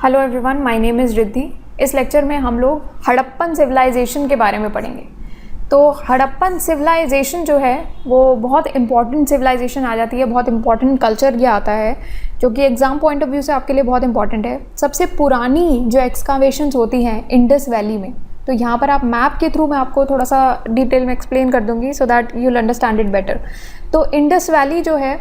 Hello everyone, my name is Riddhi. इस lecture में हम लोग हड़प्पन सिविलाइजेशन के बारे में पढ़ेंगे। तो हड़प्पन सिविलाइजेशन जो है वो बहुत इंपॉर्टेंट सिविलाइजेशन आ जाती है, बहुत इंपॉर्टेंट कल्चर ये आता है जो कि एग्ज़ाम पॉइंट ऑफ व्यू से आपके लिए बहुत इंपॉर्टेंट है। सबसे पुरानी जो एक्सकावेशंस होती हैं इंडस वैली में, तो यहाँ पर आप मैप के थ्रू मैं आपको थोड़ा सा डिटेल में एक्सप्लेन कर दूँगी so that you will understand it better. तो इंडस वैली जो है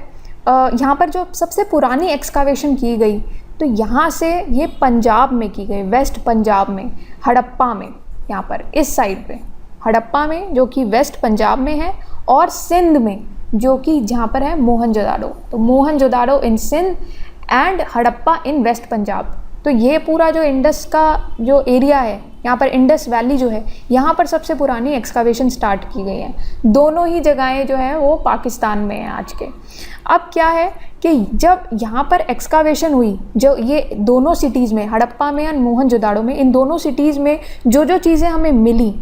यहाँ पर जो सबसे पुरानी एक्सकावेशन की गई तो यहाँ से ये पंजाब में की गई, वेस्ट पंजाब में, हड़प्पा में, यहाँ पर इस साइड पे हड़प्पा में जो कि वेस्ट पंजाब में है, और सिंध में जो कि जहाँ पर है मोहनजोदाड़ो। तो Mohenjodaro in Sindh and Harappa in West Punjab. तो ये पूरा जो इंडस का जो एरिया है, यहाँ पर इंडस वैली जो है, यहाँ पर सबसे पुरानी एक्सकावेशन स्टार्ट की गई है। दोनों ही जगहें जो है वो पाकिस्तान में हैं आज के। अब क्या है कि जब यहाँ पर एक्सकावेशन हुई, जो ये दोनों सिटीज़ में, हड़प्पा में और मोहनजोदाड़ो में, इन दोनों सिटीज़ में जो जो चीज़ें हमें मिली,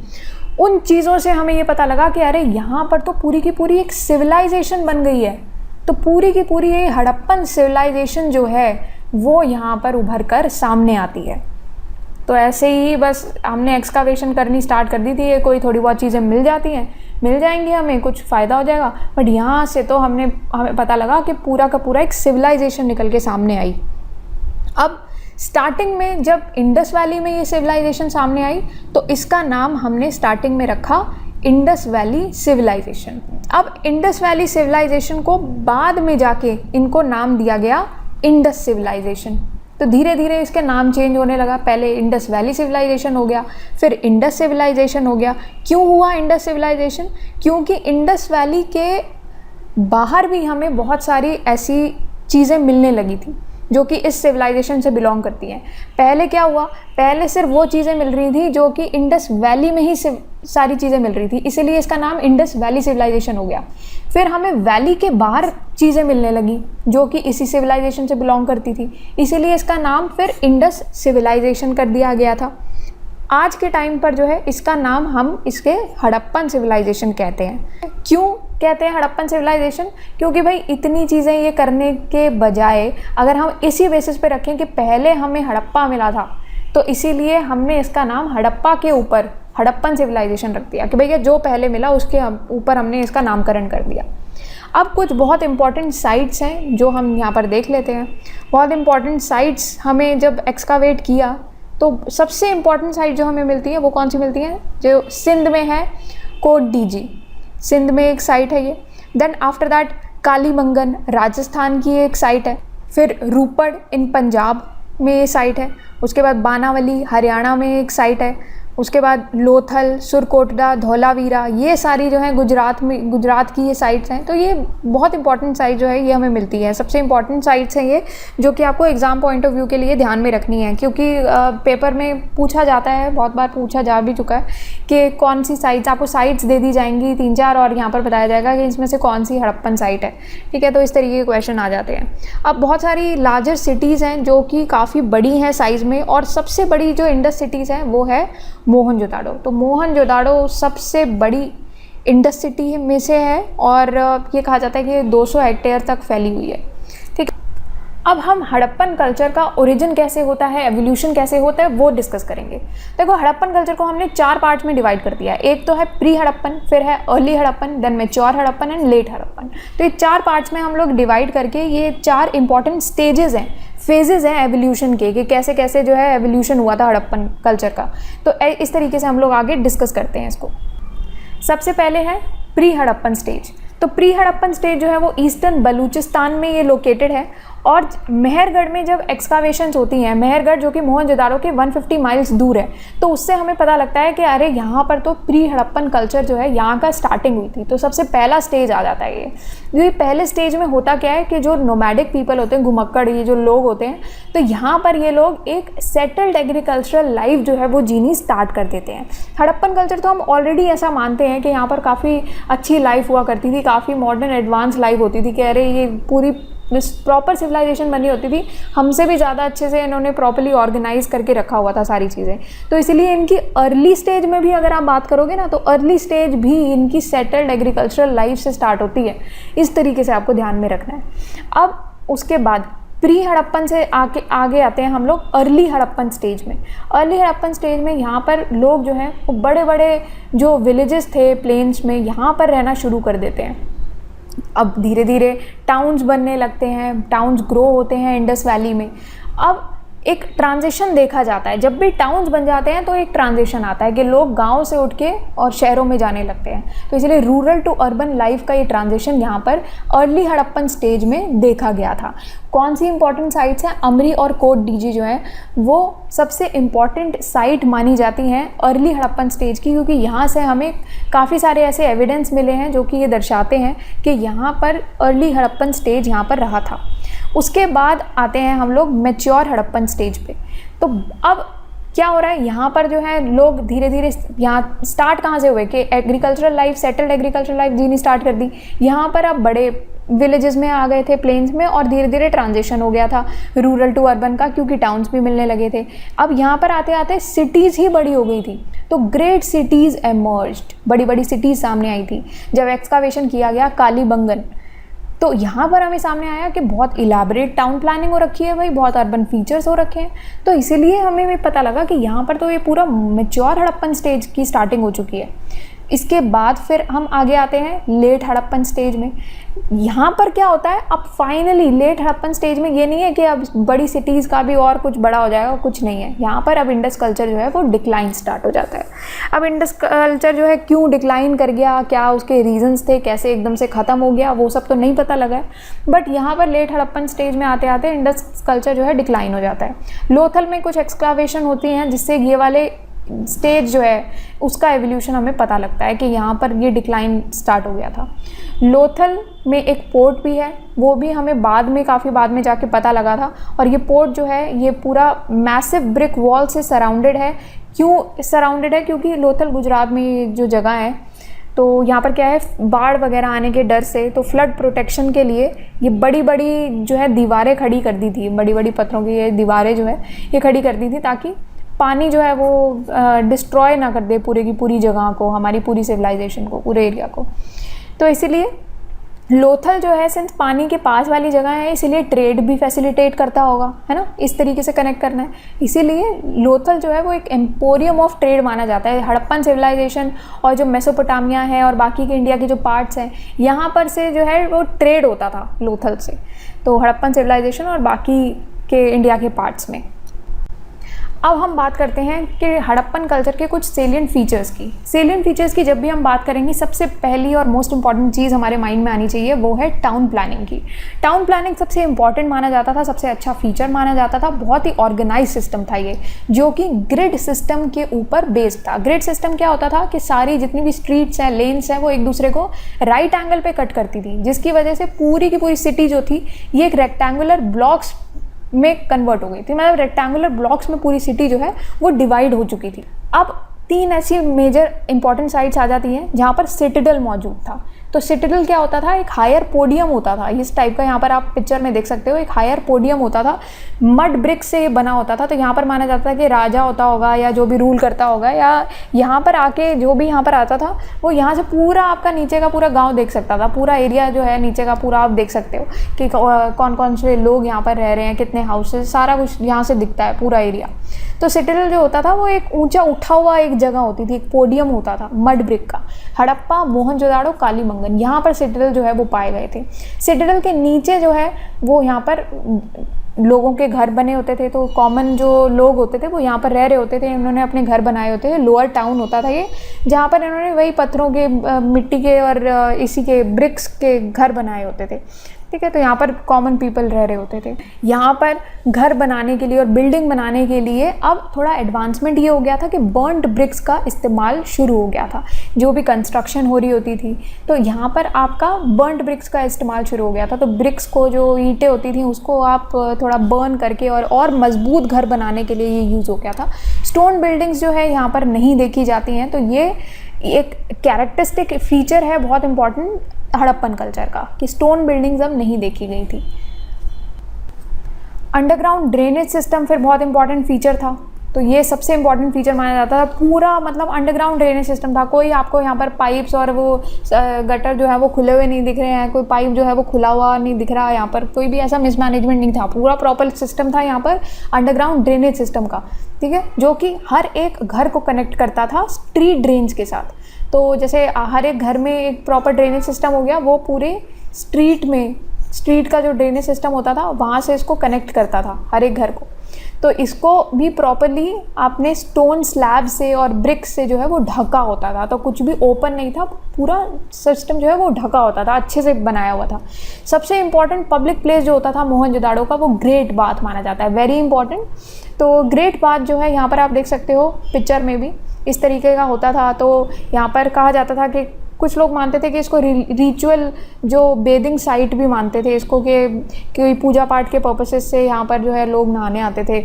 उन चीज़ों से हमें ये पता लगा कि अरे यहाँ पर तो पूरी की पूरी एक सिविलाइजेशन बन गई है। तो पूरी की पूरी ये हड़प्पन सिविलाइजेशन जो है वो यहाँ पर उभर कर सामने आती है। तो ऐसे ही बस हमने एक्सकावेशन करनी स्टार्ट कर दी थी, ये कोई थोड़ी बहुत चीज़ें मिल जाती हैं, मिल जाएंगी, हमें कुछ फ़ायदा हो जाएगा, बट यहाँ से तो हमें पता लगा कि पूरा का पूरा एक सिविलाइजेशन निकल के सामने आई। अब स्टार्टिंग में जब इंडस वैली में ये सिविलाइजेशन सामने आई तो इसका नाम हमने स्टार्टिंग में रखा इंडस वैली सिविलाइजेशन। अब इंडस वैली सिविलाइजेशन को बाद में जाके इनको नाम दिया गया इंडस सिविलाइजेशन। तो धीरे धीरे इसके नाम चेंज होने लगा। पहले इंडस वैली सिविलाइजेशन हो गया, फिर इंडस सिविलाइजेशन हो गया। क्यों हुआ इंडस सिविलाइजेशन? क्योंकि इंडस वैली के बाहर भी हमें बहुत सारी ऐसी चीज़ें मिलने लगी थी जो कि इस सिविलाइजेशन से बिलोंग करती हैं। पहले क्या हुआ, पहले सिर्फ वो चीज़ें मिल रही थी जो कि इंडस वैली में ही सारी चीज़ें मिल रही थी, इसीलिए इसका नाम इंडस वैली सिविलाइजेशन हो गया। फिर हमें वैली के बाहर चीज़ें मिलने लगी जो कि इसी सिविलाइजेशन से बिलोंग करती थी, इसीलिए इसका नाम फिर इंडस सिविलाइजेशन कर दिया गया था। आज के टाइम पर जो है इसका नाम हम इसके हड़प्पन सिविलाइजेशन कहते हैं। क्यों कहते हैं हड़प्पन सिविलाइजेशन? क्योंकि भाई इतनी चीज़ें ये करने के बजाय अगर हम इसी बेसिस पे रखें कि पहले हमें हड़प्पा मिला था, तो इसीलिए हमने इसका नाम हड़प्पा के ऊपर हड़प्पन सिविलाइजेशन रख दिया कि भैया जो पहले मिला उसके ऊपर हमने इसका नामकरण कर दिया। अब कुछ बहुत इंपॉर्टेंट साइट्स हैं जो हम यहाँ पर देख लेते हैं। बहुत इंपॉर्टेंट साइट्स हमें जब एक्सकावेट किया तो सबसे इम्पॉर्टेंट साइट जो हमें मिलती है वो कौन सी मिलती है? जो सिंध में है, कोट डीजी, सिंध में एक साइट है ये। Then after that Kalibangan Rajasthan की एक साइट है। फिर रूपड़ इन पंजाब में ये साइट है। उसके बाद बानावली हरियाणा में एक साइट है। उसके बाद लोथल, सुरकोटड़ा, धौलावीरा, ये सारी जो है गुजरात की ये साइट्स हैं। तो ये बहुत इंपॉर्टेंट साइट जो है ये हमें मिलती है। सबसे इंपॉर्टेंट साइट्स हैं ये जो कि आपको एग्ज़ाम पॉइंट ऑफ व्यू के लिए ध्यान में रखनी है, क्योंकि पेपर में पूछा जाता है, बहुत बार पूछा जा भी चुका है कि कौन सी साइट्स, आपको साइट्स दे दी जाएंगी 3-4 और यहाँ पर बताया जाएगा कि इसमें से कौन सी हड़प्पन साइट है। ठीक है, तो इस तरीके के क्वेश्चन आ जाते हैं। अब बहुत सारी लार्जर सिटीज़ हैं जो कि काफ़ी बड़ी हैं साइज़ में, और सबसे बड़ी जो इंडस सिटीज़ हैं वो है मोहनजोदाड़ो। तो मोहनजोदाड़ो सबसे बड़ी इंडस सिटी में से है और ये कहा जाता है कि 200 हेक्टेयर तक फैली हुई है। ठीक है, अब हम हड़प्पन कल्चर का ओरिजिन कैसे होता है, एवोल्यूशन कैसे होता है, वो डिस्कस करेंगे। देखो, हड़प्पन कल्चर को हमने 4 पार्ट्स में डिवाइड कर दिया है। एक तो है प्री हड़प्पन, फिर है early Harappan, then mature Harappan and late Harappan. तो ये 4 पार्ट्स में हम लोग डिवाइड करके ये 4 इंपॉर्टेंट स्टेजेस हैं, फेजेस हैं एवोल्यूशन के, कि कैसे कैसे जो है एवोल्यूशन हुआ था हड़प्पन कल्चर का। तो इस तरीके से हम लोग आगे डिस्कस करते हैं इसको। सबसे पहले है प्री हड़प्पन स्टेज। तो प्री हड़प्पन स्टेज जो है वो ईस्टर्न बलूचिस्तान में ये लोकेटेड है। और मेहरगढ़ में जब एक्सकावेशंस होती हैं, मेहरगढ़ जो कि मोहनजोदाड़ो के 150 माइल्स दूर है, तो उससे हमें पता लगता है कि अरे यहाँ पर तो प्री हड़प्पन कल्चर जो है यहाँ का स्टार्टिंग हुई थी। तो सबसे पहला स्टेज आ जाता है ये पहले स्टेज में होता क्या है कि जो नोमैडिक पीपल होते हैं, घुमक्कड़, ये जो लोग होते हैं, तो यहाँ पर ये लोग एक सेटल्ड एग्रीकल्चरल लाइफ जो है वो जीनी स्टार्ट कर देते हैं। हड़प्पन कल्चर तो हम ऑलरेडी ऐसा मानते हैं कि यहाँ पर काफ़ी अच्छी लाइफ हुआ करती थी, काफ़ी मॉडर्न एडवांस लाइफ होती थी कि अरे ये पूरी प्रॉपर सिविलाइजेशन बनी होती थी, हमसे भी ज़्यादा अच्छे से इन्होंने प्रॉपर्ली ऑर्गेनाइज करके रखा हुआ था सारी चीज़ें। तो इसलिए इनकी अर्ली स्टेज में भी अगर आप बात करोगे ना, तो अर्ली स्टेज भी इनकी सेटल्ड एग्रीकल्चरल लाइफ से स्टार्ट होती है। इस तरीके से आपको ध्यान में रखना है। अब उसके बाद प्री हड़प्पन से आगे आते हैं हम लोग अर्ली हड़प्पन स्टेज में। अर्ली हड़प्पन स्टेज में यहाँ पर लोग जो हैं वो बड़े बड़े जो विलेजेस थे प्लेन्स में, यहाँ पर रहना शुरू कर देते हैं। अब धीरे धीरे टाउन्स बनने लगते हैं, टाउन्स ग्रो होते हैं इंडस वैली में। अब एक ट्रांजिशन देखा जाता है, जब भी टाउन्स बन जाते हैं तो एक ट्रांजिशन आता है कि लोग गांव से उठ के और शहरों में जाने लगते हैं। तो इसलिए रूरल टू अर्बन लाइफ का ये ट्रांजिशन यहाँ पर अर्ली हड़प्पन स्टेज में देखा गया था। कौन सी इंपॉर्टेंट साइट्स हैं? अमरी और कोट डीजी जो है वो सबसे इम्पॉर्टेंट साइट मानी जाती हैं अर्ली हड़प्पन स्टेज की, क्योंकि यहाँ से हमें काफ़ी सारे ऐसे एविडेंस मिले हैं जो कि ये दर्शाते हैं कि यहाँ पर अर्ली हड़प्पन स्टेज यहाँ पर रहा था। उसके बाद आते हैं हम लोग मैच्योर हड़प्पन स्टेज पे। तो अब क्या हो रहा है यहाँ पर जो है लोग धीरे धीरे यहाँ स्टार्ट कहाँ से हुए कि agricultural life, settled agricultural life जीनी स्टार्ट कर दी। यहाँ पर अब बड़े विलेजेस में आ गए थे, प्लेन्स में, और धीरे धीरे ट्रांजिशन हो गया था रूरल टू अर्बन का, क्योंकि टाउन्स भी मिलने लगे थे। अब यहाँ पर आते आते सिटीज़ ही बड़ी हो गई थी, तो ग्रेट सिटीज़ एमर्ज्ड, बड़ी बड़ी सिटीज़ सामने आई थी जब एक्सकावेशन किया गया कालीबंगन। तो यहाँ पर हमें सामने आया कि बहुत इलाबरेट टाउन प्लानिंग हो रखी है भाई, बहुत अर्बन फीचर्स हो रखे हैं। तो इसीलिए हमें भी पता लगा कि यहाँ पर तो ये पूरा मैच्योर हड़प्पन स्टेज की स्टार्टिंग हो चुकी है। इसके बाद फिर हम आगे आते हैं लेट हड़प्पन स्टेज में। यहाँ पर क्या होता है, अब फाइनली लेट हड़प्पन स्टेज में ये नहीं है कि अब बड़ी सिटीज़ का भी और कुछ बड़ा हो जाएगा, कुछ नहीं है। यहाँ पर अब इंडस कल्चर जो है वो डिक्लाइन स्टार्ट हो जाता है। अब इंडस कल्चर जो है क्यों डिक्लाइन कर गया, क्या उसके रीजंस थे, कैसे एकदम से ख़त्म हो गया, वो सब तो नहीं पता लगा है। बट यहाँ पर लेट हड़प्पन स्टेज में आते आते इंडस कल्चर जो है डिक्लाइन हो जाता है। लोथल में कुछ एक्सकावेशन होती हैं जिससे ये वाले स्टेज जो है उसका एवोल्यूशन हमें पता लगता है कि यहाँ पर ये डिक्लाइन स्टार्ट हो गया था। लोथल में एक पोर्ट भी है, वो भी हमें काफ़ी बाद में जाके पता लगा था। और ये पोर्ट जो है ये पूरा मैसिव ब्रिक वॉल से सराउंडेड है। क्यों सराउंडेड है? क्योंकि लोथल गुजरात में जो जगह है, तो यहाँ पर क्या है, बाढ़ वगैरह आने के डर से, तो फ्लड प्रोटेक्शन के लिए ये बड़ी बड़ी जो है दीवारें खड़ी कर दी थी, बड़ी बड़ी पत्थरों की ये दीवारें जो है ये खड़ी कर दी थी ताकि पानी जो है वो डिस्ट्रॉय ना कर दे पूरे की पूरी जगह को, हमारी पूरी सिविलाइजेशन को, पूरे एरिया को। तो इसीलिए लोथल जो है सिंस पानी के पास वाली जगह है, इसीलिए ट्रेड भी फैसिलिटेट करता होगा, है ना, इस तरीके से कनेक्ट करना है। इसीलिए लोथल जो है वो एक एम्पोरियम ऑफ ट्रेड माना जाता है। हड़प्पन सिविलाइजेशन और जो मेसोपोटामिया है और बाकी के इंडिया के जो पार्ट्स हैं, यहाँ पर से जो है वो ट्रेड होता था लोथल से, तो हड़प्पन सिविलाइजेशन और बाकी के इंडिया के पार्ट्स में। अब हम बात करते हैं कि हड़प्पन कल्चर के कुछ सेलिएंट फीचर्स की। सेलिएंट फीचर्स की जब भी हम बात करेंगे, सबसे पहली और मोस्ट इंपॉर्टेंट चीज़ हमारे माइंड में आनी चाहिए, वो है टाउन प्लानिंग की। टाउन प्लानिंग सबसे इंपॉर्टेंट माना जाता था, सबसे अच्छा फीचर माना जाता था। बहुत ही ऑर्गेनाइज सिस्टम था ये, जो कि ग्रिड सिस्टम के ऊपर बेस्ड था। ग्रिड सिस्टम क्या होता था कि सारी जितनी भी स्ट्रीट्स हैं, लेन्स हैं, वो एक दूसरे को राइट एंगल पे कट करती थी, जिसकी वजह से पूरी की पूरी सिटी जो थी ये एक रेक्टेंगुलर ब्लॉक्स में कन्वर्ट हो गई थी। मतलब रेक्टेंगुलर ब्लॉक्स में पूरी सिटी जो है वो डिवाइड हो चुकी थी। अब 3 ऐसी मेजर इंपॉर्टेंट साइट्स आ जाती हैं जहाँ पर सिटाडेल मौजूद था। तो सिटाडेल क्या होता था, एक हायर पोडियम होता था इस टाइप का, यहाँ पर आप पिक्चर में देख सकते हो, एक हायर पोडियम होता था, मड ब्रिक से बना होता था। तो यहाँ पर माना जाता था कि राजा होता होगा या जो भी रूल करता होगा, या यहाँ पर आके जो भी यहाँ पर आता था वो यहाँ से पूरा आपका नीचे का पूरा गाँव देख सकता था। पूरा एरिया जो है नीचे का पूरा आप देख सकते हो कि कौन कौन से लोग यहाँ पर रह रहे हैं, कितने हाउसेज, सारा कुछ यहाँ से दिखता है पूरा एरिया। तो सिटाडेल जो होता था वो एक ऊंचा उठा हुआ एक जगह होती थी, एक पोडियम होता था मड ब्रिक का। हड़प्पा, मोहनजोदाड़ो, कालीबंगन, यहाँ पर सिटाडेल जो है वो पाए गए थे। सिटाडेल के नीचे जो है वो यहाँ पर लोगों के घर बने होते थे। तो कॉमन जो लोग होते थे वो यहाँ पर रह रहे होते थे, इन्होंने अपने घर बनाए होते थे। लोअर टाउन होता था ये, जहाँ पर इन्होंने वही पत्थरों के, मिट्टी के और इसी के ब्रिक्स के घर बनाए होते थे। ठीक है, तो यहाँ पर कॉमन पीपल रह रहे होते थे। यहाँ पर घर बनाने के लिए और बिल्डिंग बनाने के लिए अब थोड़ा एडवांसमेंट ये हो गया था कि बर्न्ड ब्रिक्स का इस्तेमाल शुरू हो गया था। जो भी कंस्ट्रक्शन हो रही होती थी तो यहाँ पर आपका बर्न्ड ब्रिक्स का इस्तेमाल शुरू हो गया था। तो ब्रिक्स को, जो ईंटें होती थी, उसको आप थोड़ा बर्न करके और मजबूत घर बनाने के लिए ये यूज़ हो गया था। स्टोन बिल्डिंग्स जो है यहाँ पर नहीं देखी जाती हैं। तो ये एक कैरेक्टरिस्टिक फीचर है बहुत इंपॉर्टेंट हड़प्पन कल्चर का, कि स्टोन बिल्डिंग्स अब नहीं देखी गई थी। अंडरग्राउंड ड्रेनेज सिस्टम फिर बहुत इंपॉर्टेंट फीचर था। तो ये सबसे इंपॉर्टेंट फीचर माना जाता था। पूरा मतलब अंडरग्राउंड ड्रेनेज सिस्टम था। कोई आपको यहाँ पर पाइप्स और वो गटर जो है वो खुले हुए नहीं दिख रहे हैं, कोई पाइप जो है वो खुला हुआ नहीं दिख रहा है, यहाँ पर कोई भी ऐसा मिसमैनेजमेंट नहीं था। पूरा प्रॉपर सिस्टम था यहाँ पर अंडरग्राउंड ड्रेनेज सिस्टम का, ठीक है, जो कि हर एक घर को कनेक्ट करता था स्ट्रीट ड्रेन्स के साथ। तो जैसे हर एक घर में एक प्रॉपर ड्रेनेज सिस्टम हो गया, वो पूरे स्ट्रीट का जो ड्रेनेज सिस्टम होता था वहाँ से इसको कनेक्ट करता था हर एक घर को। तो इसको भी प्रॉपरली आपने स्टोन स्लैब से और ब्रिक से जो है वो ढका होता था, तो कुछ भी ओपन नहीं था, पूरा सिस्टम जो है वो ढका होता था, अच्छे से बनाया हुआ था। सबसे इम्पॉर्टेंट पब्लिक प्लेस जो होता था मोहनजोदाड़ो का, वो ग्रेट बाथ माना जाता है, वेरी इंपॉर्टेंट। तो ग्रेट बाथ जो है यहाँ पर आप देख सकते हो पिक्चर में भी इस तरीके का होता था। तो यहाँ पर कहा जाता था कि कुछ लोग मानते थे कि इसको रिचुअल जो बेदिंग साइट भी मानते थे इसको, कि कोई पूजा पाठ के पर्पसेस से यहाँ पर जो है लोग नहाने आते थे।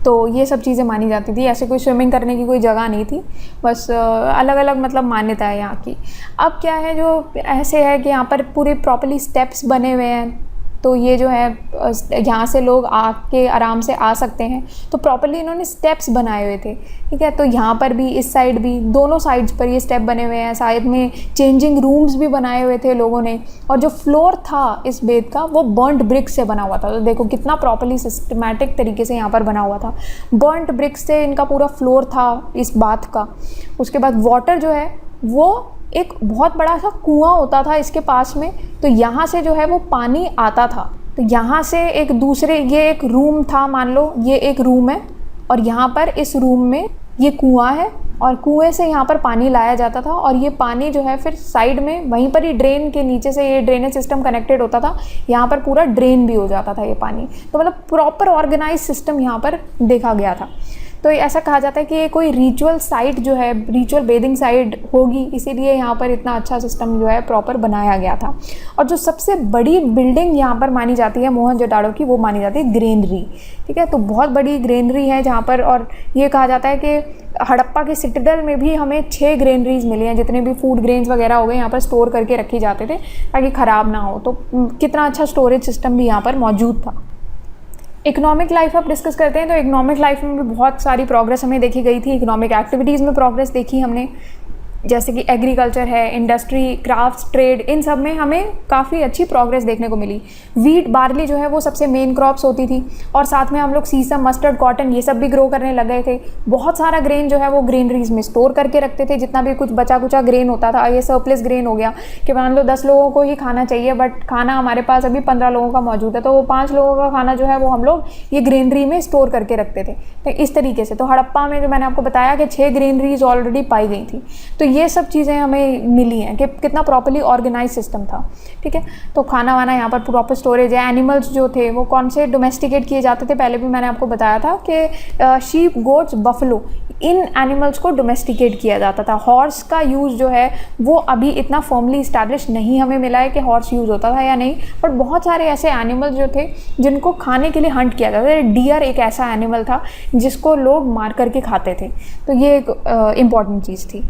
तो ये सब चीज़ें मानी जाती थी। ऐसे कोई स्विमिंग करने की कोई जगह नहीं थी, बस अलग अलग मतलब मान्यता है यहाँ की। अब क्या है, जो ऐसे है कि यहाँ पर पूरे प्रॉपर्ली स्टेप्स बने हुए हैं, तो ये जो है यहाँ से लोग आके आराम से आ सकते हैं। तो प्रॉपर्ली इन्होंने स्टेप्स बनाए हुए थे, ठीक है। तो यहाँ पर भी, इस साइड भी, दोनों साइड्स पर ये स्टेप बने हुए हैं। साइड में चेंजिंग रूम्स भी बनाए हुए थे लोगों ने। और जो फ्लोर था इस बेद का, वो बर्न्ट ब्रिक से बना हुआ था। तो देखो कितना प्रॉपर्ली सिस्टमैटिक तरीके से यहाँ पर बना हुआ था। बर्न्ट ब्रिक से इनका पूरा फ्लोर था इस बाथ का। उसके बाद वाटर जो है वो एक बहुत बड़ा सा कुआं होता था इसके पास में, तो यहाँ से जो है वो पानी आता था। तो यहाँ से एक दूसरे, ये एक रूम था, मान लो ये एक रूम है, और यहाँ पर इस रूम में ये कुआं है, और कुएं से यहाँ पर पानी लाया जाता था। और ये पानी जो है फिर साइड में वहीं पर ही ड्रेन के नीचे से ये ड्रेनेज सिस्टम कनेक्टेड होता था, यहाँ पर पूरा ड्रेन भी हो जाता था ये पानी। तो मतलब प्रॉपर ऑर्गेनाइज सिस्टम यहाँ पर देखा गया था। तो ऐसा कहा जाता है कि ये कोई रिचुअल साइट जो है, रिचुअल बेदिंग साइट होगी, इसीलिए यहाँ पर इतना अच्छा सिस्टम जो है प्रॉपर बनाया गया था। और जो सबसे बड़ी बिल्डिंग यहाँ पर मानी जाती है मोहनजोदाड़ो की, वो मानी जाती है ग्रेनरी, ठीक है। तो बहुत बड़ी ग्रेनरी है जहाँ पर, और ये कहा जाता है कि हड़प्पा के सिटाडेल में भी हमें 6 ग्रेनरीज मिली हैं। जितने भी फूड ग्रेन्स वगैरह हो गए यहाँ पर स्टोर करके रखे जाते थे ताकि ख़राब ना हो। तो कितना अच्छा स्टोरेज सिस्टम भी यहाँ पर मौजूद था। इकोनॉमिक लाइफ अब डिस्कस करते हैं। तो इकोनॉमिक लाइफ में भी बहुत सारी प्रोग्रेस हमें देखी गई थी। इकोनॉमिक एक्टिविटीज़ में प्रोग्रेस देखी हमने, जैसे कि एग्रीकल्चर है, इंडस्ट्री, क्राफ्ट्स, ट्रेड, इन सब में हमें काफ़ी अच्छी प्रोग्रेस देखने को मिली। वीट, बार्ली जो है वो सबसे मेन क्रॉप्स होती थी, और साथ में हम लोग सीसम, मस्टर्ड, कॉटन, ये सब भी ग्रो करने लग गए थे। बहुत सारा ग्रेन जो है वो ग्रेनरीज में स्टोर करके रखते थे। जितना भी कुछ बचा कुचा ग्रेन होता था, ये सरप्लस ग्रेन हो गया कि मान लो 10 लोगों को ही खाना चाहिए, बट खाना हमारे पास अभी 15 लोगों का मौजूद है, तो वो 5 लोगों का खाना जो है वो हम लोग ये ग्रेनरी में स्टोर करके रखते थे। तो इस तरीके से, तो हड़प्पा में जो मैंने आपको बताया कि 6 ग्रेनरीज ऑलरेडी पाई गई थी। तो ये सब चीज़ें हमें मिली हैं कि कितना प्रॉपर्ली ऑर्गेनाइज सिस्टम था, ठीक है। तो खाना वाना यहाँ पर प्रॉपर स्टोरेज है। एनिमल्स जो थे वो कौन से डोमेस्टिकेट किए जाते थे, पहले भी मैंने आपको बताया था कि शीप, गोट्स, बफलो, इन एनिमल्स को डोमेस्टिकेट किया जाता था। हॉर्स का यूज़ जो है वो अभी इतना फॉर्मली इस्टेब्लिश नहीं हमें मिला है कि हॉर्स यूज़ होता था या नहीं, बट बहुत सारे ऐसे एनिमल्स जो थे जिनको खाने के लिए हंट किया जाता था। डियर एक ऐसा एनिमल था जिसको लोग मार करके खाते थे। तो ये एक इम्पॉर्टेंट चीज़ थी।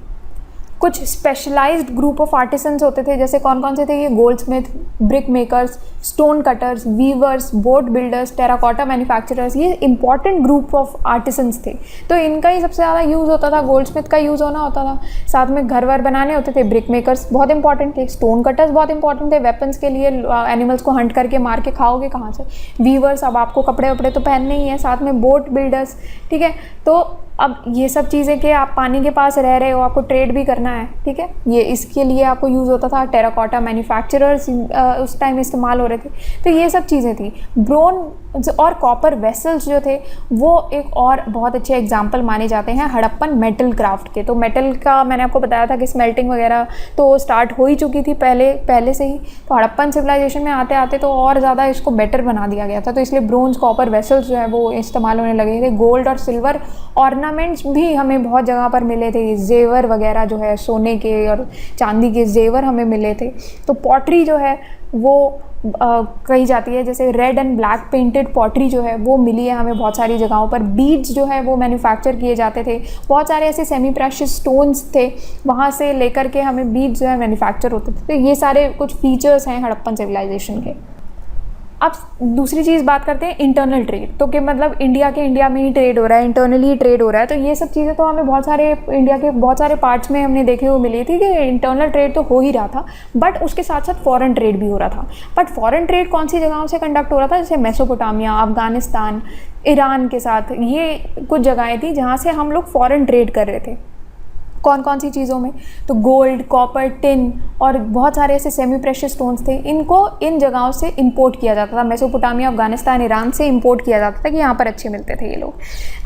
कुछ स्पेशलाइज्ड ग्रुप ऑफ आर्टिसंस होते थे, जैसे कौन कौन से थे ये, goldsmith, brick makers, stone cutters, weavers, boat builders, terracotta manufacturers, ये इंपॉर्टेंट ग्रुप ऑफ आर्टिसंस थे। तो इनका ही सबसे ज़्यादा यूज़ होता था, गोल्ड स्मिथ का यूज़ होना होता था। साथ में घर वर बनाने होते थे। ब्रिक मेकर्स बहुत इंपॉर्टेंट थे, स्टोन कटर्स बहुत इंपॉर्टेंट थे, वेपन्स के लिए, एनिमल्स को हंट करके मार के खाओगे कहाँ से। वीवर्स, अब आपको कपड़े वपड़े तो पहनने ही हैं। साथ में बोट बिल्डर्स, ठीक है। तो अब ये सब चीज़ें कि आप पानी के पास रह रहे हो, आपको ट्रेड भी करना है, ठीक है, ये इसके लिए आपको यूज़ होता था। टेराकोटा मैन्युफैक्चरर्स उस टाइम इस्तेमाल हो रहे थे। तो ये सब चीज़ें थी। ब्रोंज और कॉपर वेसल्स जो थे वो एक और बहुत अच्छे एग्जाम्पल माने जाते हैं हड़प्पन मेटल क्राफ्ट के। तो मेटल का मैंने आपको बताया था कि स्मेल्टिंग वगैरह तो स्टार्ट हो ही चुकी थी पहले से ही। तो हड़प्पन सिविलाइजेशन में आते आते तो और ज़्यादा इसको बेटर बना दिया गया था। तो इसलिए ब्रोंज, कॉपर वेसल्स जो है वो इस्तेमाल होने लगे थे। गोल्ड और सिल्वर ऑर्नामेंट्स भी हमें बहुत जगह पर मिले थे। जेवर वगैरह जो है, सोने के और चांदी के जेवर हमें मिले थे। तो पॉटरी जो है वो कही जाती है, जैसे red and black painted pottery जो है वो मिली है हमें बहुत सारी जगहों पर। बीड्स जो है वो मैन्युफैक्चर किए जाते थे। बहुत सारे ऐसे सेमी प्रेशियस स्टोन्स थे, वहाँ से लेकर के हमें बीड्स जो है मैन्युफैक्चर होते थे। तो ये सारे कुछ फीचर्स हैं हड़प्पन सिविलाइजेशन के। अब दूसरी चीज़ बात करते हैं इंटरनल ट्रेड, तो कि मतलब इंडिया में ही ट्रेड हो रहा है, इंटरनली ही ट्रेड हो रहा है। तो ये सब चीज़ें तो हमें बहुत सारे इंडिया के बहुत सारे पार्ट्स में हमने देखे हुए मिली थी कि इंटरनल ट्रेड तो हो ही रहा था, बट उसके साथ साथ फॉरेन ट्रेड भी हो रहा था। बट फॉरेन ट्रेड कौन सी जगहों से कंडक्ट हो रहा था, जैसे मेसोपोटामिया, अफगानिस्तान, ईरान के साथ, ये कुछ जगहें थी जहाँ से हम लोग फॉरेन ट्रेड कर रहे थे। कौन कौन सी चीज़ों में, तो गोल्ड, कॉपर, टिन और बहुत सारे ऐसे सेमी प्रेशियस स्टोन्स थे, इनको इन जगहों से इंपोर्ट किया जाता था। मेसोपोटामिया, अफगानिस्तान, ईरान से इंपोर्ट किया जाता था कि यहाँ पर अच्छे मिलते थे ये लोग।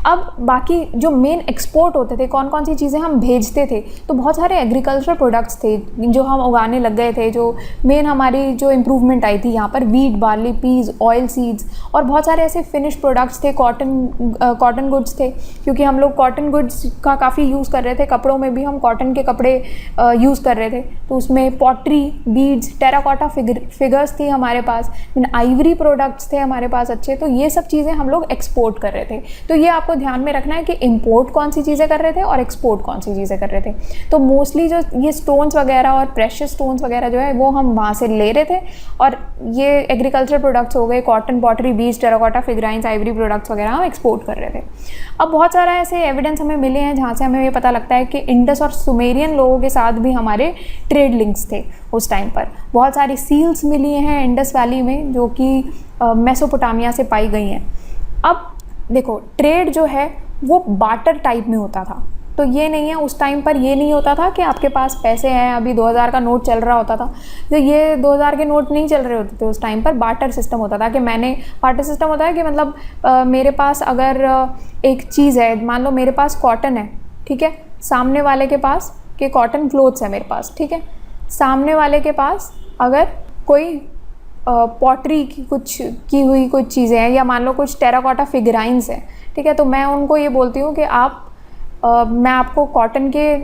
अब बाकी जो मेन एक्सपोर्ट होते थे, कौन कौन सी चीज़ें हम भेजते थे, तो बहुत सारे एग्रीकल्चरल प्रोडक्ट्स थे जो हम उगाने लग गए थे, जो मेन हमारी जो इम्प्रूवमेंट आई थी यहाँ पर, wheat, barley, peas, oil seeds, और बहुत सारे ऐसे फिनिश प्रोडक्ट्स थे, कॉटन गुड्स थे, क्योंकि हम लोग कॉटन गुड्स का काफ़ी यूज़ कर रहे थे। कपड़ों में भी हम कॉटन के कपड़े यूज़ कर रहे थे, तो उसमें पॉटरी, बीड्स, टेराकोटा फिगर्स थी हमारे पास, आइवरी प्रोडक्ट्स थे हमारे पास अच्छे। तो ये सब चीज़ें हम लोग एक्सपोर्ट कर रहे थे। तो ये आपको ध्यान में रखना है कि इंपोर्ट कौन सी चीज़ें कर रहे थे और एक्सपोर्ट कौन सी चीज़ें कर रहे थे। तो मोस्टली जो ये स्टोन्स वगैरह और प्रेशियस स्टोन्स वगैरह जो है वो हम वहाँ से ले रहे थे, और ये एग्रीकल्चर प्रोडक्ट्स हो गए, कॉटन, पॉटरी, बीज, टेराकोटा फिगराइंस, आइवरी प्रोडक्ट्स वगैरह हम एक्सपोर्ट कर रहे थे। अब बहुत सारा ऐसे एविडेंस हमें मिले हैं जहाँ से हमें ये पता लगता है कि इंडस और सुमेरियन लोगों के साथ भी हमारे ट्रेड लिंक्स थे उस टाइम पर। बहुत सारी सील्स मिली हैं इंडस वैली में जो कि मेसोपोटामिया से पाई गई हैं। अब देखो, ट्रेड जो है वो बार्टर टाइप में होता था, तो ये नहीं है उस टाइम पर, ये नहीं होता था कि आपके पास पैसे हैं, अभी 2000 का नोट चल रहा होता था, तो ये 2000 के नोट नहीं चल रहे होते थे उस टाइम पर। बार्टर सिस्टम होता था कि बार्टर सिस्टम होता है कि मतलब मेरे पास अगर एक चीज़ है, मान लो मेरे पास कॉटन है, ठीक है, सामने वाले के पास के कॉटन क्लोथ्स है मेरे पास, ठीक है, सामने वाले के पास अगर कोई पॉटरी की की हुई कुछ चीज़ें हैं, या मान लो कुछ टेराकोटा फिगराइंस हैं, ठीक है, तो मैं उनको ये बोलती हूँ कि मैं आपको कॉटन के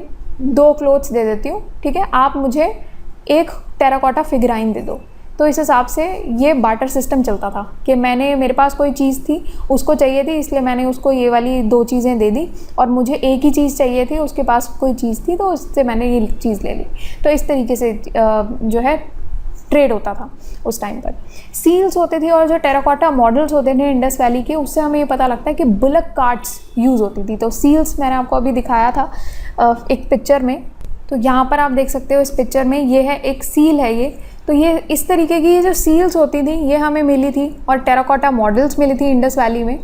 2 क्लोथ्स दे देती हूँ, ठीक है, आप मुझे एक टेराकोटा फिगराइन दे दो। तो इस हिसाब से ये बार्टर सिस्टम चलता था कि मेरे पास कोई चीज़ थी, उसको चाहिए थी, इसलिए मैंने उसको ये वाली 2 चीज़ें दे दी, और मुझे एक ही चीज़ चाहिए थी, उसके पास कोई चीज़ थी, तो उससे मैंने ये चीज़ ले ली। तो इस तरीके से जो है ट्रेड होता था उस टाइम पर। सील्स होते थे, और जो टेराकोटा मॉडल्स होते थे इंडस वैली के, उससे हमें ये पता लगता है कि बुलक कार्ट्स यूज़ होती थी। तो सील्स मैंने आपको अभी दिखाया था एक पिक्चर में, तो यहाँ पर आप देख सकते हो इस पिक्चर में, ये है एक सील है ये। तो ये इस तरीके की ये जो सील्स होती थी ये हमें मिली थी, और टेराकोटा मॉडल्स मिली थी इंडस वैली में।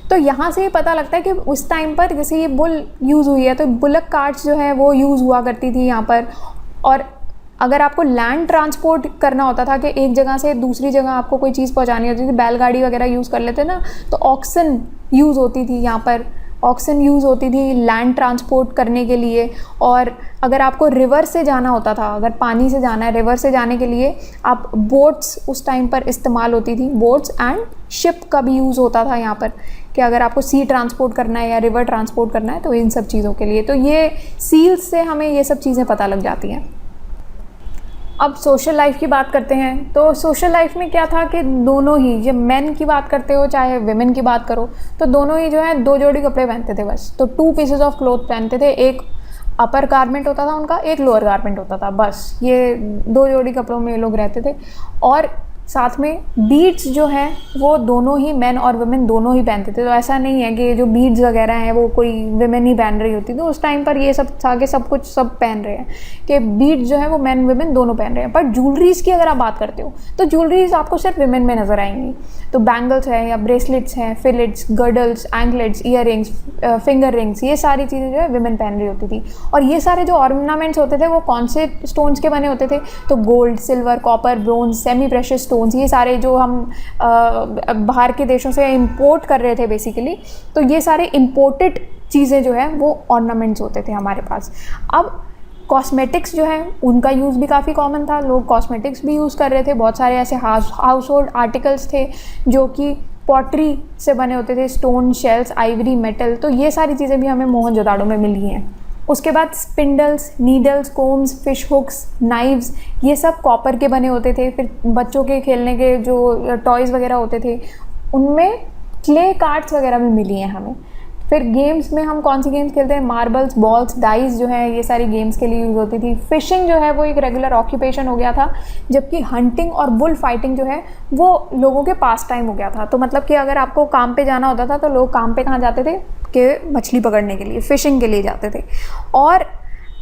तो यहाँ से ये पता लगता है कि उस टाइम पर जैसे ये बुल यूज़ हुई है, तो बुलक कार्ट्स जो है वो यूज़ हुआ करती थी यहाँ पर। और अगर आपको लैंड ट्रांसपोर्ट करना होता था कि एक जगह से दूसरी जगह आपको कोई चीज़ पहुँचानी होती थी, बैलगाड़ी वगैरह यूज़ कर लेते ना, तो ऑक्सन यूज़ होती थी यहाँ पर, ऑक्सन यूज़ होती थी लैंड ट्रांसपोर्ट करने के लिए। और अगर आपको रिवर से जाना होता था, अगर पानी से जाना है, रिवर से जाने के लिए आप बोट्स उस टाइम पर इस्तेमाल होती थी, बोट्स एंड शिप का भी यूज़ होता था यहाँ पर, कि अगर आपको सी ट्रांसपोर्ट करना है या रिवर ट्रांसपोर्ट करना है, तो इन सब चीज़ों के लिए। तो ये सील्स से हमें ये सब चीज़ें पता लग जाती हैं। अब सोशल लाइफ की बात करते हैं, तो सोशल लाइफ में क्या था कि दोनों ही, जब मेन की बात करते हो चाहे विमेन की बात करो, तो दोनों ही जो है 2 जोड़ी कपड़े पहनते थे बस। तो 2 पीसेस ऑफ क्लोथ पहनते थे, एक अपर गारमेंट होता था उनका, एक लोअर गारमेंट होता था, बस ये 2 जोड़ी कपड़ों में ये लोग रहते थे। और साथ में बीड्स जो हैं वो दोनों ही मेन और वुमेन दोनों ही पहनते थे। तो ऐसा नहीं है कि जो बीड्स वगैरह हैं वो कोई वुमेन ही पहन रही होती, तो उस टाइम पर ये सब था कि सब कुछ सब पहन रहे हैं, कि बीड्स जो है वो मेन वुमेन दोनों पहन रहे हैं। पर ज्वेलरीज़ की अगर आप बात करते हो तो ज्वेलरीज आपको सिर्फ वुमेन में नज़र आएंगी। तो बैंगल्स है या ब्रेसलेट्स हैं, fillets, girdles, anklets, year rings, finger rings, ये सारी चीज़ें जो है वुमेन पहन रही होती थी। और ये सारे जो ऑर्नामेंट्स होते थे वो कौन से स्टोन्स के बने होते थे, तो gold, silver, copper, bronze, semi precious stones, ये सारे जो हम बाहर के देशों से इंपोर्ट कर रहे थे बेसिकली, तो ये सारे इंपोर्टेड चीज़ें जो है वो ऑर्नामेंट्स होते थे हमारे पास। अब कॉस्मेटिक्स जो है उनका यूज़ भी काफ़ी कॉमन था, लोग कॉस्मेटिक्स भी यूज़ कर रहे थे। बहुत सारे ऐसे हाउस होल्ड आर्टिकल्स थे जो कि पॉटरी से बने होते थे, स्टोन, शेल्स, आइवरी, मेटल, तो ये सारी चीज़ें भी हमें मोहनजोदाड़ो में मिली हैं। उसके बाद spindles, needles, combs, fish hooks, knives, ये सब कॉपर के बने होते थे। फिर बच्चों के खेलने के जो टॉयज़ वगैरह होते थे उनमें क्ले कार्ड्स वगैरह भी मिली हैं हमें। फिर गेम्स में हम कौन सी गेम्स खेलते हैं, मार्बल्स, बॉल्स, डाइस जो है ये सारी गेम्स के लिए यूज़ होती थी। फिशिंग जो है वो एक रेगुलर ऑक्यूपेशन हो गया था, जबकि हंटिंग और बुल फाइटिंग जो है वो लोगों के पास टाइम हो गया था। तो मतलब कि अगर आपको काम पे जाना होता था तो लोग काम पे कहाँ जाते थे कि मछली पकड़ने के लिए, फिशिंग के लिए जाते थे। और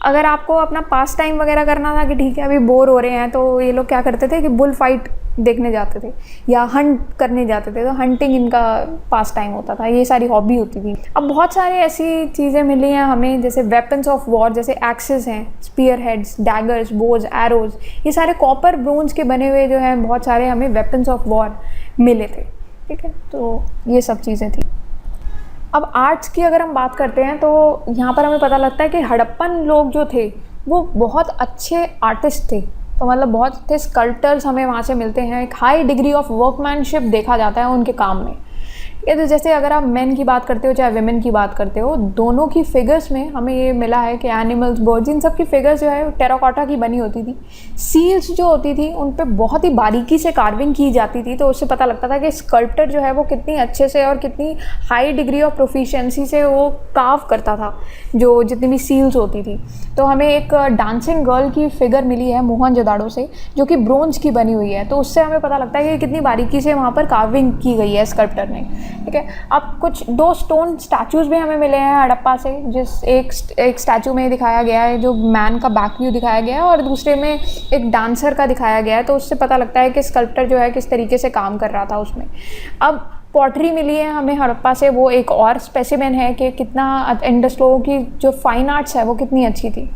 अगर आपको अपना पास टाइम वगैरह करना था कि ठीक है अभी बोर हो रहे हैं, तो ये लोग क्या करते थे कि बुल फाइट देखने जाते थे या हंट करने जाते थे। तो हंटिंग इनका पास टाइम होता था, ये सारी हॉबी होती थी। अब बहुत सारे ऐसी चीज़ें मिली हैं हमें, जैसे वेपन्स ऑफ वॉर, जैसे एक्सेस हैं, स्पीयर हेड्स, डैगर्स, बोज, एरोज, ये सारे कॉपर ब्रोंज के बने हुए जो हैं बहुत सारे हमें वेपन्स ऑफ वॉर मिले थे। ठीक है, तो ये सब चीज़ें थी। अब आर्ट्स की अगर हम बात करते हैं तो यहाँ पर हमें पता लगता है कि हड़प्पन लोग जो थे वो बहुत अच्छे आर्टिस्ट थे। तो मतलब बहुत अच्छे स्कल्पटर्स हमें वहाँ से मिलते हैं, एक हाई डिग्री ऑफ वर्कमैनशिप देखा जाता है उनके काम में। ये तो जैसे अगर आप मेन की बात करते हो चाहे विमेन की बात करते हो, दोनों की फिगर्स में हमें ये मिला है कि एनिमल्स, बर्ड्स, इन सब की फिगर्स जो है टेराकोटा की बनी होती थी। सील्स जो होती थी उन पे बहुत ही बारीकी से कार्विंग की जाती थी, तो उससे पता लगता था कि स्कल्पटर जो है वो कितनी अच्छे से और कितनी हाई डिग्री ऑफ प्रोफिशिएंसी से वो कार्व करता था जो जितनी भी सील्स होती थी। तो हमें एक डांसिंग गर्ल की फिगर मिली है मोहनजोदाड़ो से, जो कि ब्रोंज की बनी हुई है। तो उससे हमें पता लगता है कि कितनी बारीकी से वहाँ पर कार्विंग की गई है स्कल्पटर ने। ठीक है, अब कुछ 2 स्टोन स्टैचूज़ भी हमें मिले हैं हड़प्पा से, जिस एक स्टैचू में दिखाया गया है जो मैन का बैक व्यू दिखाया गया है और दूसरे में एक डांसर का दिखाया गया है। तो उससे पता लगता है कि स्कल्पटर जो है किस तरीके से काम कर रहा था उसमें। अब पॉटरी मिली है हमें हड़प्पा से, वो एक और स्पेसिमेन है कि कितना इंडस लोगों की जो फाइन आर्ट्स है वो कितनी अच्छी थी।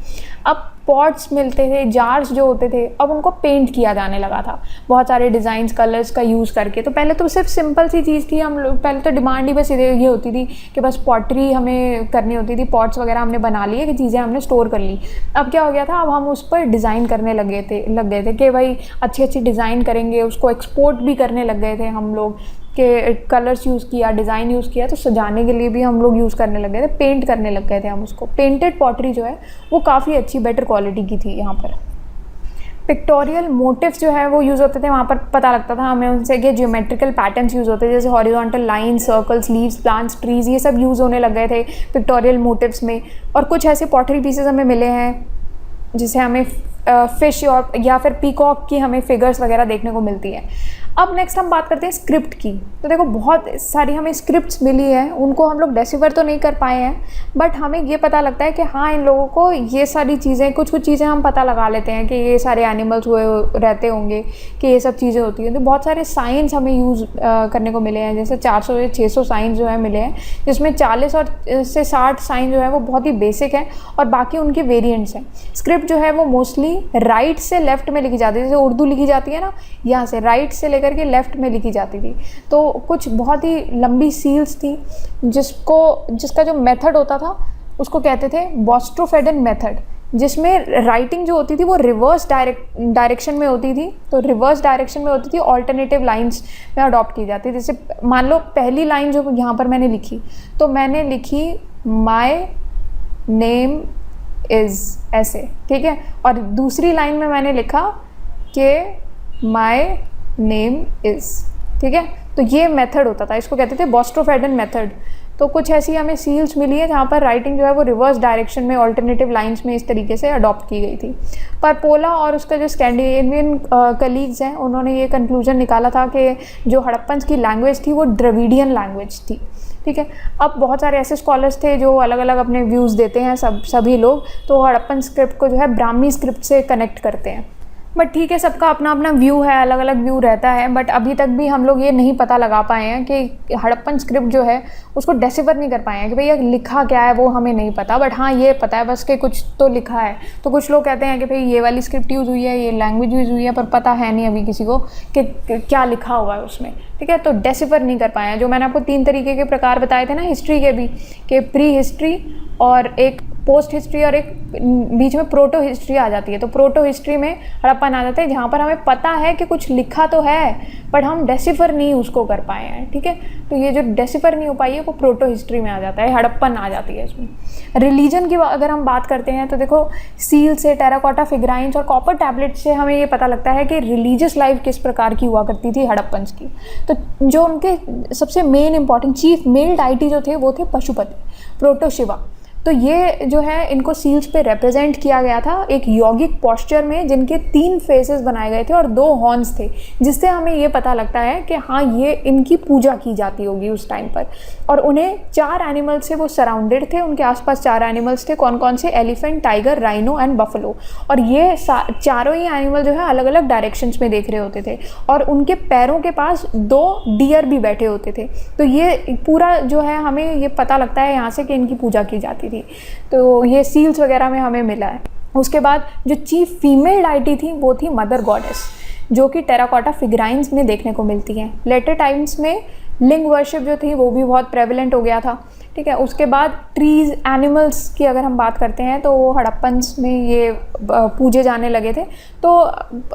अब पॉट्स मिलते थे, जार्स जो होते थे, अब उनको पेंट किया जाने लगा था बहुत सारे डिज़ाइंस, कलर्स का यूज़ करके। तो पहले तो सिर्फ सिंपल सी चीज़ थी, हम लोग पहले तो डिमांड ही बस ये होती थी कि बस पॉटरी हमें करनी होती थी, पॉट्स वगैरह हमने बना लिए कि चीज़ें हमने स्टोर कर ली। अब क्या हो गया था, अब हम उस पर डिज़ाइन करने लग गए थे कि भाई अच्छी अच्छी डिज़ाइन करेंगे, उसको एक्सपोर्ट भी करने लग गए थे हम लोग के कलर्स यूज़ किया, डिज़ाइन यूज़ किया, तो सजाने के लिए भी हम लोग यूज़ करने लग गए थे, पेंट करने लग गए थे हम उसको। पेंटेड पॉटरी जो है वो काफ़ी अच्छी बेटर क्वालिटी की थी। यहाँ पर पिक्टोरियल मोटिव्स जो है वो यूज़ होते थे, वहाँ पर पता लगता था हमें उनसे कि ज्योमेट्रिकल पैटर्न्स यूज़ होते थे, जैसे horizontal lines, circles, leaves, plants, trees, ये सब यूज़ होने लग गए थे पिक्टोरियल मोटिव्स में। और कुछ ऐसे पॉटरी पीसेस हमें मिले हैं जिसे हमें फिश और या फिर पीकॉक की हमें फिगर्स वगैरह देखने को मिलती है। अब नेक्स्ट हम बात करते हैं स्क्रिप्ट की। तो देखो बहुत सारी हमें स्क्रिप्ट्स मिली है, उनको हम लोग डेसिफर तो नहीं कर पाए हैं, बट हमें ये पता लगता है कि हाँ इन लोगों को ये सारी चीज़ें, कुछ चीज़ें हम पता लगा लेते हैं कि ये सारे एनिमल्स हुए रहते होंगे, कि ये सब चीज़ें होती हैं। तो बहुत सारे साइंस हमें यूज़ करने को मिले हैं, जैसे 400 से 600 साइंस जो है मिले हैं, जिसमें 40 से 60 साइंस जो है वो बहुत ही बेसिक है और बाकी उनके वेरिएंट्स हैं। स्क्रिप्ट जो है वो मोस्टली राइट से लेफ्ट में लिखी जाती है, जैसे उर्दू लिखी जाती है ना, यहाँ से राइट से लेकर के लेफ्ट में लिखी जाती थी। तो कुछ बहुत ही लंबी सील्स थी जिसका जो मेथड होता था उसको कहते थे बोस्ट्रोफेडन मेथड, जिसमें राइटिंग जो होती थी वो रिवर्स डायरेक्शन में होती थी। तो रिवर्स डायरेक्शन में होती थी, ऑल्टरनेटिव लाइंस में अडॉप्ट की जाती थी। जैसे मान लो पहली लाइन जो यहाँ पर मैंने लिखी, तो मैंने लिखी माय नेम इज़, ऐसे, ठीक है। और दूसरी लाइन में मैंने लिखा कि माय नेम इज़, ठीक है। तो ये मेथड होता था, इसको कहते थे बोस्ट्रोफेडन मेथड। तो कुछ ऐसी हमें सील्स मिली है जहाँ पर राइटिंग जो है वो रिवर्स डायरेक्शन में, ऑल्टरनेटिव लाइंस में इस तरीके से अडॉप्ट की गई थी। पर पोला और उसका जो स्कैंडिनेवियन कलीग्स हैं, उन्होंने ये कंक्लूजन निकाला था कि जो हड़प्पन्स की लैंग्वेज थी वो द्रविडियन लैंग्वेज थी। ठीक है, अब बहुत सारे ऐसे स्कॉलर्स थे जो अलग अलग अपने व्यूज़ देते हैं, सभी लोग तो हड़प्पन स्क्रिप्ट को जो है ब्राह्मी स्क्रिप्ट से कनेक्ट करते हैं। बट ठीक है, सबका अपना अपना व्यू है, अलग अलग व्यू रहता है। बट अभी तक भी हम लोग ये नहीं पता लगा पाए हैं कि हड़प्पन स्क्रिप्ट जो है उसको डेसिफर नहीं कर पाए हैं कि भैया लिखा क्या है, वो हमें नहीं पता। बट हाँ ये पता है बस कि कुछ तो लिखा है। तो कुछ लोग कहते हैं कि भाई ये वाली स्क्रिप्ट यूज़ हुई है, ये लैंग्वेज यूज़ हुई है, पर पता है नहीं अभी किसी को कि क्या लिखा हुआ है उसमें। ठीक है, तो डेसिफर नहीं कर पाए हैं। जो मैंने आपको 3 तरीके के प्रकार बताए थे ना हिस्ट्री के भी, कि प्री हिस्ट्री और एक पोस्ट हिस्ट्री और एक बीच में प्रोटो हिस्ट्री आ जाती है। तो प्रोटो हिस्ट्री में हड़प्पन आ जाते हैं जहाँ पर हमें पता है कि कुछ लिखा तो है बट हम डेसिफर नहीं उसको कर पाए हैं, ठीक है। तो ये जो डेसिफर नहीं हो पाई है वो प्रोटो हिस्ट्री में आ जाता है, हड़प्पन आ जाती है इसमें। रिलीजन की अगर हम बात करते हैं तो देखो सील से, टेराकोटा फिगराइंस और कॉपर टैबलेट से हमें ये पता लगता है कि रिलीजियस लाइफ किस प्रकार की हुआ करती थी हड़प्पन्स की। तो जो उनके सबसे main important chief male deity जो थे वो थे पशुपति, प्रोटोशिवा। तो ये जो है इनको सील्स पे रिप्रेजेंट किया गया था एक यौगिक पोस्चर में, जिनके 3 फेसेस बनाए गए थे और 2 हॉर्न्स थे, जिससे हमें ये पता लगता है कि हाँ ये इनकी पूजा की जाती होगी उस टाइम पर। और उन्हें 4 एनिमल्स से वो सराउंडेड थे, उनके आसपास 4 एनिमल्स थे। कौन कौन से? Elephant, tiger, rhino and buffalo. और ये चारों ही एनिमल जो है अलग अलग डायरेक्शंस में देख रहे होते थे और उनके पैरों के पास 2 डियर भी बैठे होते थे। तो ये पूरा जो है हमें ये पता लगता है यहाँ से कि इनकी पूजा की जाती थी। तो ये सील्स वगैरह में हमें मिला है। उसके बाद जो चीफ फीमेल डाइटी थी वो थी मदर गॉडेस, जो कि टेराकोटा फिगराइंस में देखने को मिलती हैं। लेटर टाइम्स में लिंग वर्शिप जो थी वो भी बहुत प्रेवलेंट हो गया था, ठीक है। उसके बाद ट्रीज़, एनिमल्स की अगर हम बात करते हैं तो वो हड़प्पन्स में ये पूजे जाने लगे थे। तो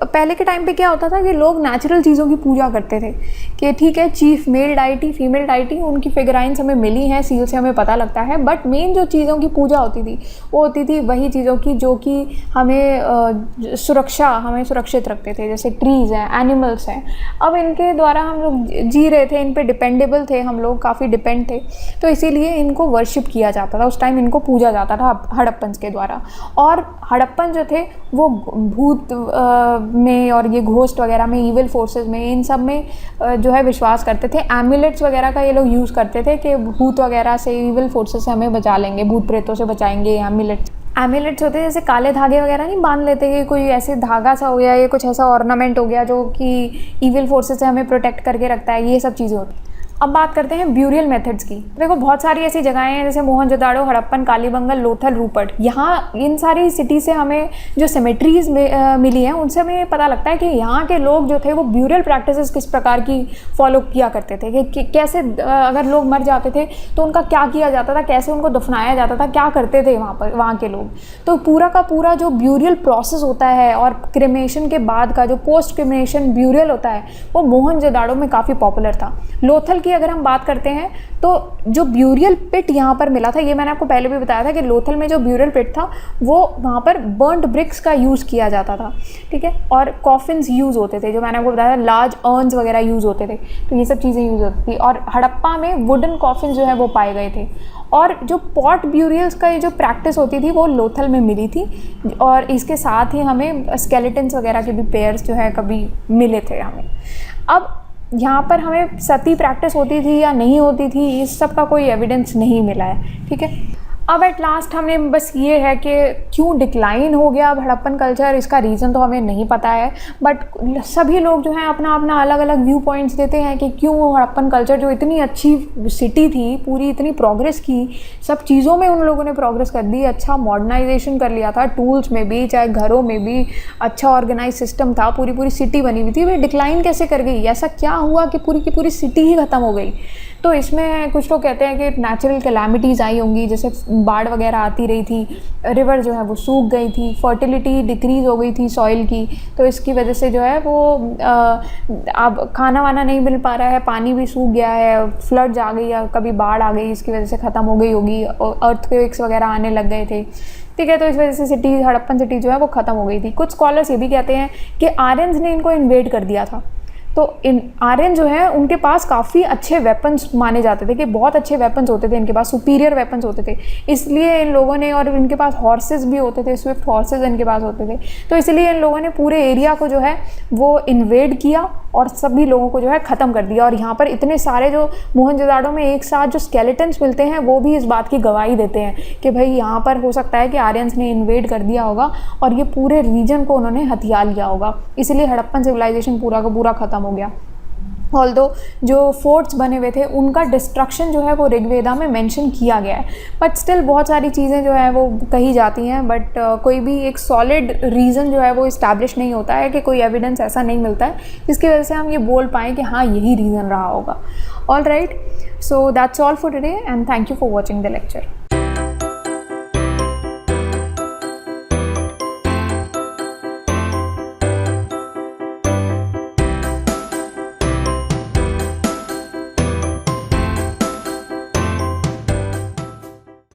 पहले के टाइम पे क्या होता था कि लोग नेचुरल चीज़ों की पूजा करते थे कि ठीक है chief male deity, female deity, उनकी फिगराइंस हमें मिली हैं, सील से हमें पता लगता है, बट मेन जो चीज़ों की पूजा होती थी वो होती थी वही चीज़ों की जो कि हमें सुरक्षित रखते थे, जैसे ट्रीज़ हैं, एनिमल्स हैं। अब इनके द्वारा हम लोग जी रहे थे, इन पर डिपेंडेबल थे, हम लोग काफ़ी डिपेंड थे, तो इसीलिए इनको वर्शिप किया जाता था। उस टाइम इनको पूजा जाता था हड़प्पन्स के द्वारा। और हड़प्पन जो थे वो भूत में और ये घोस्ट वगैरह में, इविल फोर्सेस में, इन सब में जो है विश्वास करते थे। एम्यूलेट्स वगैरह का ये लोग यूज़ करते थे कि भूत वगैरह से, इविल फोर्सेस से हमें बचा लेंगे, भूत प्रेतों से बचाएंगे। एम्यूलेट्स होते हैं जैसे काले धागे वगैरह नहीं बांध लेते कि कोई ऐसे धागा सा हो गया, ये कुछ ऐसा ऑर्नामेंट हो गया जो कि इविल फोर्सेस से हमें प्रोटेक्ट करके रखता है, ये सब चीज़ें होती हैं। अब बात करते हैं ब्यूरियल मेथड्स की। देखो बहुत सारी ऐसी जगहें हैं जैसे मोहनजोदाड़ो, हड़प्पन, कालीबंगन, लोथल, रूपट। यहाँ इन सारी सिटी से हमें जो सेमेट्रीज मिली हैं उनसे हमें पता लगता है कि यहाँ के लोग जो थे वो ब्यूरियल प्रैक्टिसेस किस प्रकार की फॉलो किया करते थे, कि कैसे अगर लोग मर जाते थे तो उनका क्या किया जाता था, कैसे उनको दफनाया जाता था, क्या करते थे वहाँ के लोग। तो पूरा का पूरा जो ब्यूरियल प्रोसेस होता है और क्रिमेशन के बाद का जो पोस्ट क्रिमेशन ब्यूरियल होता है वो मोहनजोदाड़ो में काफ़ी पॉपुलर था। लोथल की अगर हम बात करते हैं तो जो ब्यूरियल पिट यहाँ पर मिला था, ये मैंने आपको पहले भी बताया था कि लोथल में जो ब्यूरियल पिट था वो वहाँ पर बर्न्ड ब्रिक्स का यूज़ किया जाता था, ठीक है। और कॉफिन्स यूज़ होते थे, जो मैंने आपको बताया था, लार्ज अर्न्स वगैरह यूज़ होते थे, तो ये सब चीज़ें यूज़ होती थी। और हड़प्पा में वुडन कॉफिन जो है वो पाए गए थे। और जो पॉट ब्यूरियल्स का ये जो प्रैक्टिस होती थी वो लोथल में मिली थी। और इसके साथ ही हमें स्केलेटन्स वगैरह के भी पेयर्स जो है कभी मिले थे हमें। अब यहाँ पर हमें सती प्रैक्टिस होती थी या नहीं होती थी, इस सब का कोई एविडेंस नहीं मिला है, ठीक है। अब एट लास्ट हमें बस ये है कि क्यों डिक्लाइन हो गया अब हड़प्पन कल्चर, इसका रीज़न तो हमें नहीं पता है, बट सभी लोग जो हैं अपना अपना अलग अलग व्यू पॉइंट्स देते हैं कि क्यों हड़प्पन कल्चर जो इतनी अच्छी सिटी थी, पूरी इतनी प्रोग्रेस की, सब चीज़ों में उन लोगों ने प्रोग्रेस कर दी, अच्छा मॉडर्नाइजेशन कर लिया था, टूल्स में भी, चाहे घरों में भी अच्छा ऑर्गेनाइज सिस्टम था, पूरी पूरी सिटी बनी हुई थी, वे डिक्लाइन कैसे कर गई? ऐसा क्या हुआ कि पूरी की पूरी सिटी ही ख़त्म हो गई? तो इसमें कुछ लोग कहते हैं कि नेचुरल कैलामिटीज़ आई होंगी, जैसे बाढ़ वगैरह आती रही थी, रिवर जो है वो सूख गई थी, फर्टिलिटी डिक्रीज़ हो गई थी सॉइल की, तो इसकी वजह से जो है वो अब खाना वाना नहीं मिल पा रहा है, पानी भी सूख गया है, फ्लड्स आ गई या कभी बाढ़ आ गई, इसकी वजह से ख़त्म हो गई होगी, अर्थक्वेक्स वगैरह आने लग गए थे, ठीक है। तो इस वजह से सिटी, हड़प्पन सिटी जो है वो ख़त्म हो गई थी। कुछ स्कॉलर्स ये भी कहते हैं कि आर्यंस ने इनको इन्वेड कर दिया था। तो इन आर्यन जो है उनके पास काफ़ी अच्छे वेपन्स माने जाते थे, कि बहुत अच्छे वेपन्स होते थे इनके पास, सुपीरियर वेपन्स होते थे, इसलिए इन लोगों ने, और इनके पास हॉर्सेस भी होते थे, स्विफ्ट हॉर्सेस इनके पास होते थे, तो इसलिए इन लोगों ने पूरे एरिया को जो है वो इन्वेड किया और सभी लोगों को जो है ख़त्म कर दिया। और यहाँ पर इतने सारे जो मोहनजोदाड़ो में एक साथ जो स्केलेटन्स मिलते हैं वो भी इस बात की गवाही देते हैं कि भाई यहाँ पर हो सकता है कि आर्यंस ने इन्वेड कर दिया होगा और ये पूरे रीजन को उन्होंने हथिया लिया होगा, इसलिए हड़प्पन सिविलाइजेशन पूरा का पूरा ख़त्म हो गया। ऑल्दो जो फोर्ट्स बने हुए थे उनका डिस्ट्रक्शन जो है वो ऋग्वेदा में मेंशन किया गया है, बट स्टिल बहुत सारी चीज़ें जो है वो कही जाती हैं, बट कोई भी एक सॉलिड रीज़न जो है वो इस्टेब्लिश नहीं होता है, कि कोई एविडेंस ऐसा नहीं मिलता है जिसकी वजह से हम ये बोल पाएँ कि हाँ यही रीज़न रहा होगा। All right, so that's all for today and thank you for watching the lecture.